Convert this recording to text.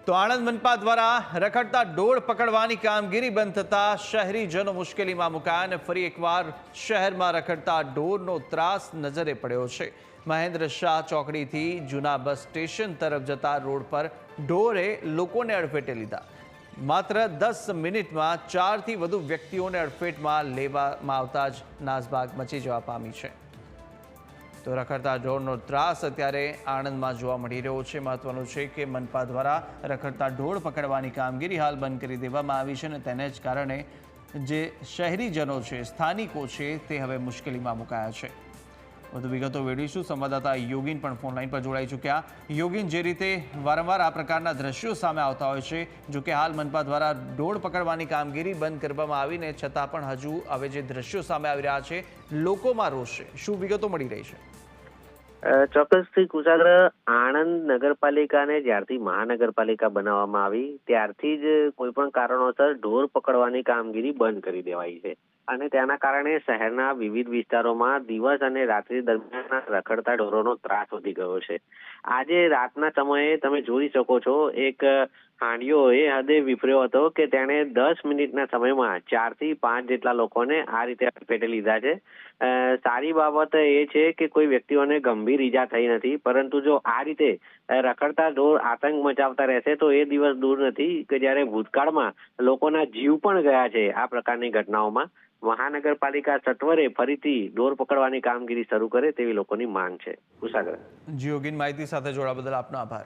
તો આણંદ મનપા દ્વારા રખડતા ઢોર પકડવાની કામગીરી બંધ થતા શહેરીજનો મુશ્કેલીમાં મુકાયા અને ફરી એકવાર શહેરમાં રખડતા ઢોરનો ત્રાસ નજરે પડ્યો છે। મહેન્દ્ર શાહ ચોકડીથી જૂના બસ સ્ટેશન તરફ જતા રોડ પર ઢોરે લોકોને અડફેટે લીધા। માત્ર 10 મિનિટમાં 4 થી વધુ વ્યક્તિઓને અડફેટમાં લેવામાં આવતા જ નાસભાગ મચી જવા પામી છે। તો રખડતા ઢોરનો ત્રાસ અત્યારે આણંદમાં જોવા મળી રહ્યો છે। મહત્વનું છે કે મનપા દ્વારા રખડતા ઢોર પકડવાની કામગીરી હાલ બંધ કરી દેવામાં આવી છે અને તેને જ કારણે જે શહેરીજનો છે, સ્થાનિકો છે, તે હવે મુશ્કેલીમાં મુકાયા છે। વધુ વિગતો મેળવીશું। સંવાદદાતા યોગીન પણ ફોનલાઈન પર જોડાઈ ચૂક્યા। યોગીન, જે રીતે વારંવાર આ પ્રકારના દ્રશ્યો સામે આવતા હોય છે, જો કે હાલ મનપા દ્વારા ઢોર પકડવાની કામગીરી બંધ કરવામાં આવીને છતાં પણ હજુ હવે જે દ્રશ્યો સામે આવી રહ્યા છે, લોકોમાં રોષ છે। શું વિગતો મળી રહી છે? ચોક્કસથી કુશાગ્ર, આણંદ નગરપાલિકાને જ્યારથી મહાનગરપાલિકા બનાવવામાં આવી ત્યારથી જ કોઈ પણ કારણોસર ઢોર પકડવાની કામગીરી બંધ કરી દેવાઈ છે અને તેના કારણે શહેરના વિવિધ વિસ્તારોમાં દિવસ અને રાત્રિ દરમિયાન રખડતા ઢોરોનો ત્રાસ વધી ગયો છે। આજે રાતના સમયે તમે જોઈ શકો છો, એક હાંડિયો એ હદે વિફર્યો હતો કે તેણે 10 મિનિટના સમયમાં 4 થી 5 જેટલા લોકોને આ રીતે અડફેટે લીધા છે। સારી બાબત એ છે કે કોઈ વ્યક્તિઓને ગંભીર ઈજા થઈ નથી, પરંતુ જો આ રીતે રખડતા ઢોર આતંક મચાવતા રહેશે તો એ દિવસ દૂર નથી કે જ્યારે ભૂતકાળમાં લોકોના જીવ પણ ગયા છે આ પ્રકારની ઘટનાઓમાં। મહાનગરપાલિકા સત્વરે ફરીથી ઢોર પકડવાની કામગીરી શરૂ કરે તેવી લોકોની માંગ છે। કુશાગ્ર જી યોગીન, માહિતી સાથે જોડાવા બદલ આપનો આભાર।